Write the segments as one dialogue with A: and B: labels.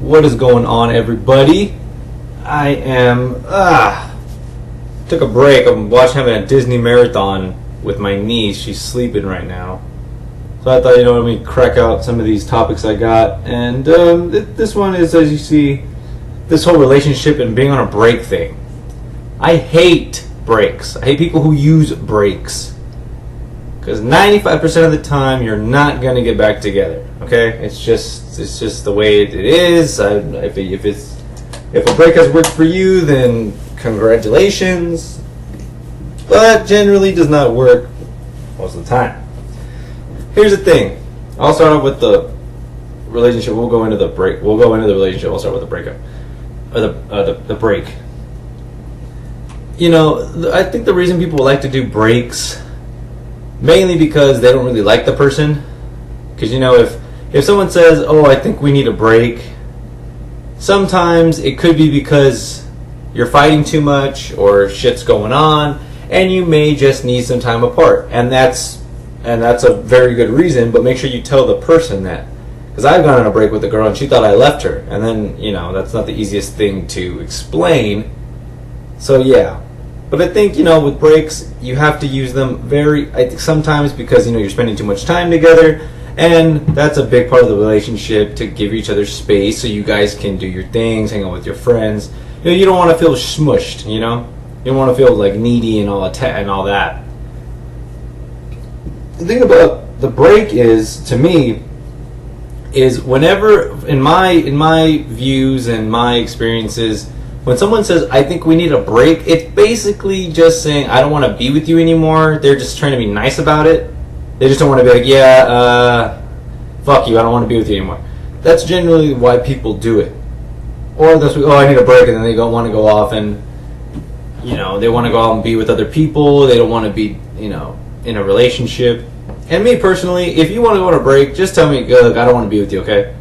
A: What is going on, everybody? I am took a break. I'm having a Disney marathon with my niece. She's sleeping right now, so I thought, let me crack out some of these topics I got. And this one is, as you see, this whole relationship and being on a break thing. I hate breaks. I hate people who use breaks, because 95% of the time you're not gonna get back together. Okay, it's just the way it is. If a break has worked for you, then congratulations. But generally does not work most of the time. Here's the thing. I'll start off with the relationship. We'll go into the break. We'll go into the relationship. I'll start with the breakup. Or the break. I think the reason people like to do breaks, mainly because they don't really like the person. Because if someone says, "Oh, I think we need a break," sometimes it could be because you're fighting too much or shit's going on, and you may just need some time apart. And that's a very good reason. But make sure you tell the person that. Because I've gone on a break with a girl and she thought I left her, and then that's not the easiest thing to explain. So yeah. But I think, with breaks, you have to use them I think sometimes because, you're spending too much time together, and that's a big part of the relationship, to give each other space so you guys can do your things, hang out with your friends. You don't want to feel smushed, you don't want to feel like needy and all that. The thing about the break is, to me, is whenever, in my views and my experiences, when someone says, "I think we need a break," it's basically just saying, "I don't want to be with you anymore." They're just trying to be nice about it. They just don't want to be like, "Yeah, fuck you, I don't want to be with you anymore." That's generally why people do it. Or that's, "Oh, I need a break," and then they don't want to go off and, they want to go out and be with other people. They don't want to be, in a relationship. And me personally, if you want to go on a break, just tell me, "Look, I don't want to be with you," okay?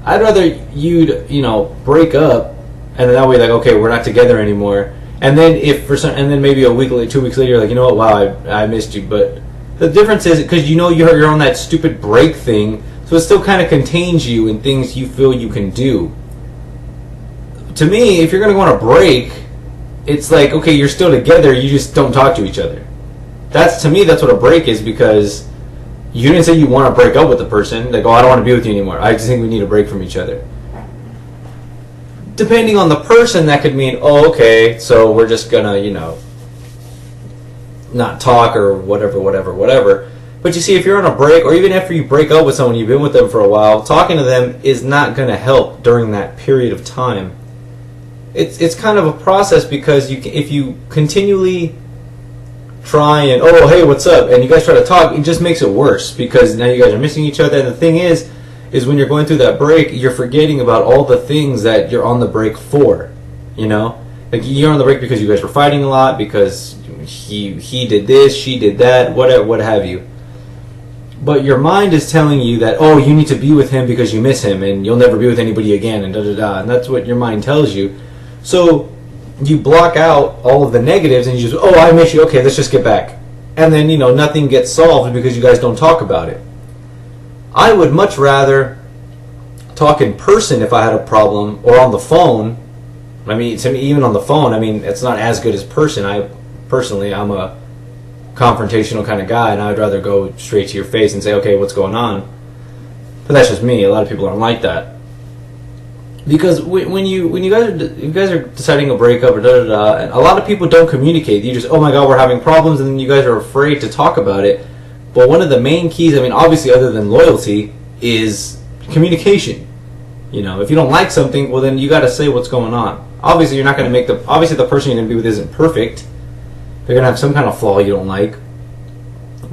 A: I'd rather you'd, break up, and then that way, like, okay, we're not together anymore. And then and then maybe a week later, 2 weeks later, you're like, "You know what? Wow, I missed you." But the difference is, because you're on that stupid break thing, so it still kind of contains you in things you feel you can do. To me, if you're going to go on a break, it's like, okay, you're still together, you just don't talk to each other. To me, that's what a break is, because you didn't say you want to break up with the person. Like, "Oh, I don't want to be with you anymore. I just think we need a break from each other." Depending on the person, that could mean, "Oh, okay, so we're just gonna, not talk," or whatever. But you see, if you're on a break, or even after you break up with someone, you've been with them for a while, talking to them is not gonna help during that period of time. It's kind of a process, because if you continually try and, "Oh, hey, what's up?" and you guys try to talk, it just makes it worse, because now you guys are missing each other. And the thing is when you're going through that break, you're forgetting about all the things that you're on the break for. Like, you're on the break because you guys were fighting a lot, because he did this, she did that, what have you. But your mind is telling you that, "Oh, you need to be with him because you miss him, and you'll never be with anybody again," and da-da-da. And that's what your mind tells you. So you block out all of the negatives, and you just, "Oh, I miss you. Okay, let's just get back." And then, nothing gets solved because you guys don't talk about it. I would much rather talk in person if I had a problem, or on the phone. I mean, to me, even on the phone, it's not as good as person. I'm a confrontational kind of guy, and I would rather go straight to your face and say, "Okay, what's going on?" But that's just me. A lot of people aren't like that. Because when you guys are deciding a breakup, or da-da-da, and a lot of people don't communicate. You just, "Oh my God, we're having problems," and then you guys are afraid to talk about it. But one of the main keys, obviously other than loyalty, is communication. If you don't like something, well, then you got to say what's going on. Obviously, you're not going to obviously the person you're going to be with isn't perfect. They're going to have some kind of flaw you don't like.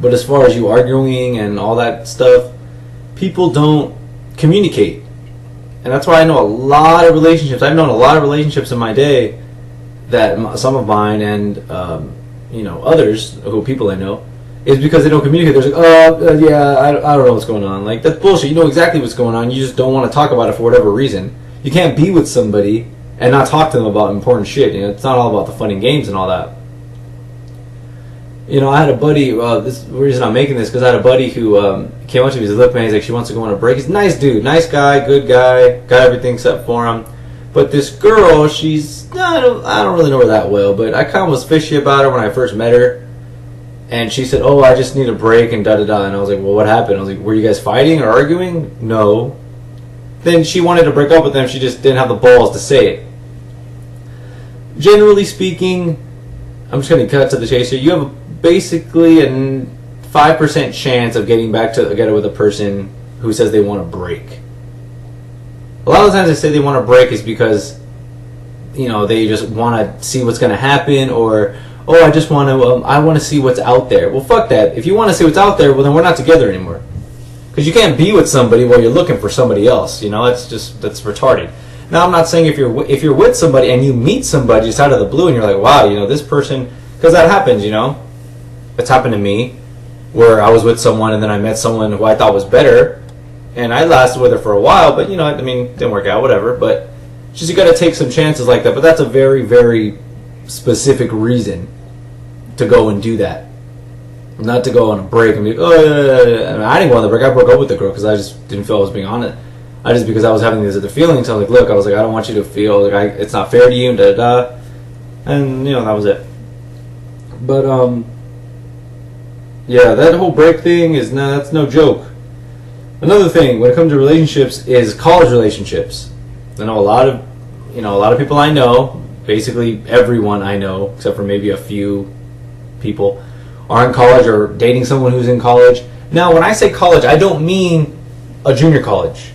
A: But as far as you arguing and all that stuff, people don't communicate. And that's why I know a lot of relationships. I've known a lot of relationships in my day, that some of mine and others, people I know, is because they don't communicate. They're like, "Yeah, I don't know what's going on." Like, that's bullshit. You know exactly what's going on. You just don't want to talk about it for whatever reason. You can't be with somebody and not talk to them about important shit. It's not all about the fun and games and all that. You know, I had a buddy. This the reason I'm making this because I had a buddy who came up to me. He's a look, man. He's like, she wants to go on a break. He's a nice dude, nice guy, good guy, got everything set for him. But this girl, I don't really know her that well, but I kind of was fishy about her when I first met her. And she said, "Oh, I just need a break and da da da." And I was like, "Well, what happened?" I was like, "Were you guys fighting or arguing?" No. Then she wanted to break up with them. She just didn't have the balls to say it. Generally speaking, I'm just going to cut to the chase here. You have basically a 5% chance of getting back together with a person who says they want a break. A lot of the times they say they want a break is because, you know, they just want to see what's going to happen, or, oh, I just want to, I want to see what's out there. Well, fuck that. If you want to see what's out there, well, then we're not together anymore. Because you can't be with somebody while you're looking for somebody else. You know, that's retarded. Now, I'm not saying if you're with somebody and you meet somebody just out of the blue and you're like, wow, you know, this person, because that happens, you know. It's happened to me where I was with someone and then I met someone who I thought was better, and I lasted with her for a while, but, you know, I mean, it didn't work out, whatever. But just you got to take some chances like that. But that's a very, very specific reason to go and do that. Not to go on a break and be, oh, yeah. I mean, I didn't go on the break. I broke up with the girl because I just didn't feel I was being on it. Because I was having these other feelings. I was like, look, I don't want you to feel like it's not fair to you, and da da da. And, you know, that was it. But, yeah, that whole break thing that's no joke. Another thing when it comes to relationships is college relationships. I know a lot of people I know, basically everyone I know, except for maybe a few people, are in college or dating someone who's in college. Now, when I say college, I don't mean a junior college.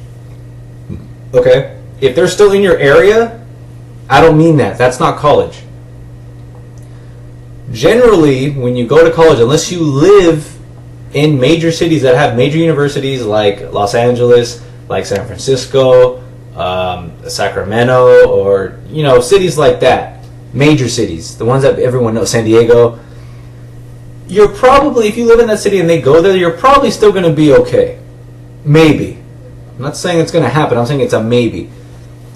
A: Okay? If they're still in your area, I don't mean that. That's not college. Generally, when you go to college, unless you live in major cities that have major universities like Los Angeles, like San Francisco, Sacramento, or, you know, cities like that, major cities, the ones that everyone knows, San Diego, you're probably, if you live in that city and they go there, you're probably still going to be okay. Maybe. I'm not saying it's going to happen. I'm saying it's a maybe.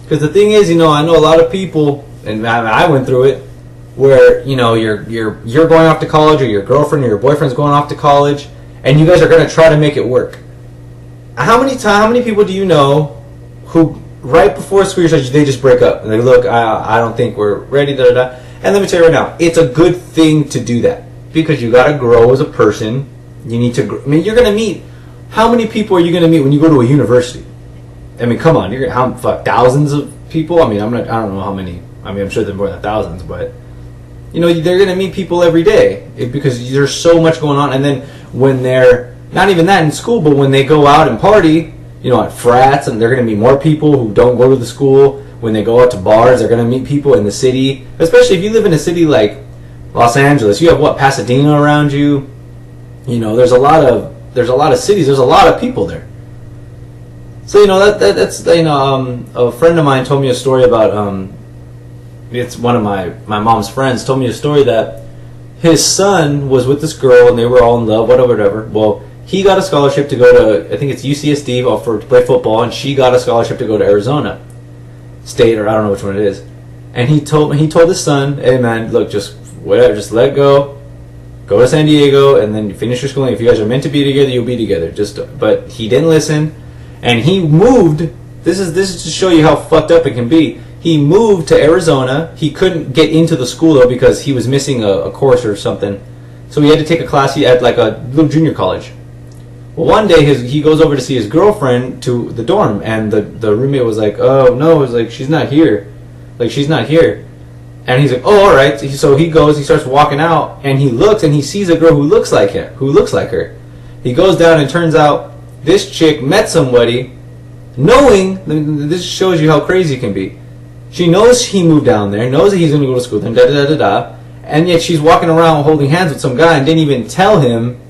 A: Because the thing is, you know, I know a lot of people, and I went through it, where, you know, you're going off to college, or your girlfriend or your boyfriend's going off to college, and you guys are going to try to make it work. How many people do you know who right before school year they just break up and they look, I don't think we're ready, da da da. And let me tell you right now, it's a good thing to do that because you got to grow as a person. You need to. I mean, you're going to meet. How many people are you going to meet when you go to a university? I mean, come on, you're gonna thousands of people. I mean, I don't know how many. I mean, I'm sure there's more than thousands, but. You know, they're going to meet people every day because there's so much going on. And then when they're, not even that in school, but when they go out and party, you know, at frats, and they're going to meet more people who don't go to the school. When they go out to bars, they're going to meet people in the city. Especially if you live in a city like Los Angeles. You have, Pasadena around you. You know, there's a lot of cities. There's a lot of people there. So, you know, that's, you know, a friend of mine told me a story about, it's one of my mom's friends told me a story that his son was with this girl and they were all in love, whatever. Well, he got a scholarship to go to, I think it's UCSD, to play football, and she got a scholarship to go to Arizona State, or I don't know which one it is. And he told his son, hey man, look, just let go to San Diego, and then you finish your schooling. If you guys are meant to be together, you'll be together. But he didn't listen, and he moved. This is to show you how fucked up it can be. He moved to Arizona. He couldn't get into the school, though, because he was missing a course or something. So he had to take a class at like a little junior college. Well, one day he goes over to see his girlfriend to the dorm, and the roommate was like, oh, no, it was like, she's not here. Like, she's not here. And he's like, oh, all right. So he goes, he starts walking out, and he looks, and he sees a girl who looks like her. He goes down, and turns out this chick met somebody, knowing, this shows you how crazy it can be. She knows he moved down there, knows that he's going to go to school, and yet she's walking around holding hands with some guy and didn't even tell him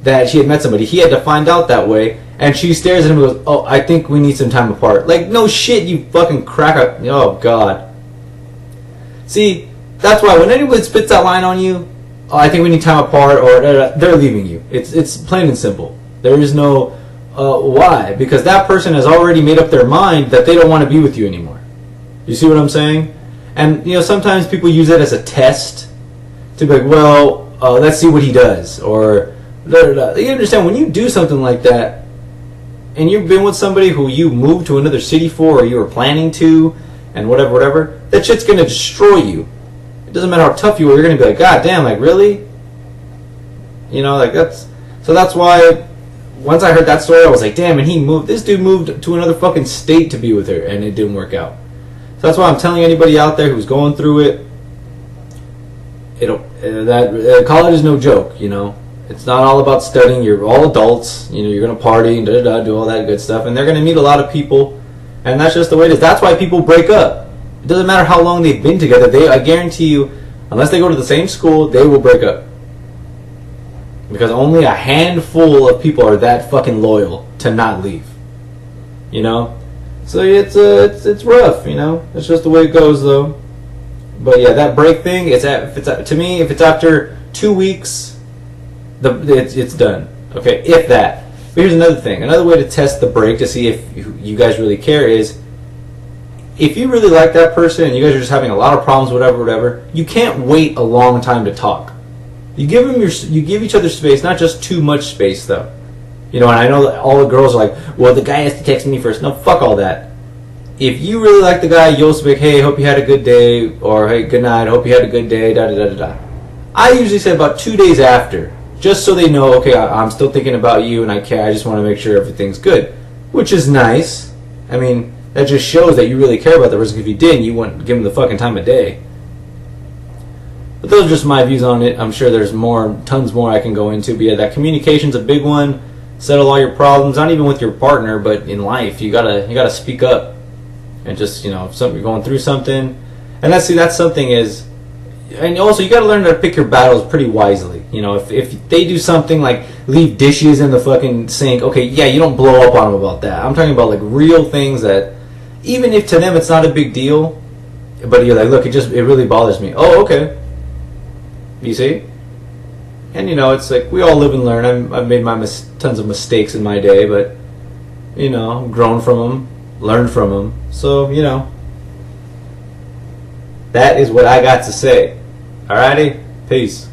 A: that she had met somebody. He had to find out that way, and she stares at him and goes, oh, I think we need some time apart. Like, no shit, you fucking crack up. Oh, God. See, that's why when anyone spits that line on you, oh, I think we need time apart, or they're leaving you. It's plain and simple. There is no why, because that person has already made up their mind that they don't want to be with you anymore. You see what I'm saying? And, you know, sometimes people use it as a test to be like, well, let's see what he does, or da, da, da. You understand, when you do something like that, and you've been with somebody who you moved to another city for, or you were planning to, and whatever, that shit's gonna destroy you. It doesn't matter how tough you are, you're gonna be like, God damn, like really? You know, like that's why once I heard that story, I was like, damn, and this dude moved to another fucking state to be with her, and it didn't work out. So that's why I'm telling anybody out there who's going through it, college is no joke, you know. It's not all about studying. You're all adults. You know, you're gonna party and do all that good stuff, and they're gonna meet a lot of people, and that's just the way it is. That's why people break up. It doesn't matter how long they've been together. I guarantee you, unless they go to the same school, they will break up. Because only a handful of people are that fucking loyal to not leave. You know, so it's rough. You know, it's just the way it goes, though. But yeah, that break thing. To me, if it's after 2 weeks, it's done. Okay, if that. But here's another thing. Another way to test the break to see if you guys really care is, if you really like that person and you guys are just having a lot of problems, whatever, you can't wait a long time to talk. You give each other space, not just too much space, though. You know, and I know that all the girls are like, well, the guy has to text me first. No, fuck all that. If you really like the guy, you'll speak, hey, hope you had a good day, or hey, good night, hope you had a good day, da-da-da-da-da. I usually say about 2 days after, just so they know, okay, I'm still thinking about you and I care, I just want to make sure everything's good. Which is nice. I mean, that just shows that you really care about the person. If you didn't, you wouldn't give them the fucking time of day. But those are just my views on it. I'm sure there's tons more I can go into. But yeah, that communication's a big one. Settle all your problems, not even with your partner, but in life. You gotta speak up, and just, you know, if you're going through something, and that's something is, and also you gotta learn to pick your battles pretty wisely. You know, if they do something like leave dishes in the fucking sink, okay, yeah, you don't blow up on them about that. I'm talking about like real things that, even if to them it's not a big deal, but you're like, look, it really bothers me. Oh, okay. You see? And you know, it's like we all live and learn. I've made tons of mistakes in my day, but you know, grown from them, learned from them. So, you know, that is what I got to say. Alrighty? Peace.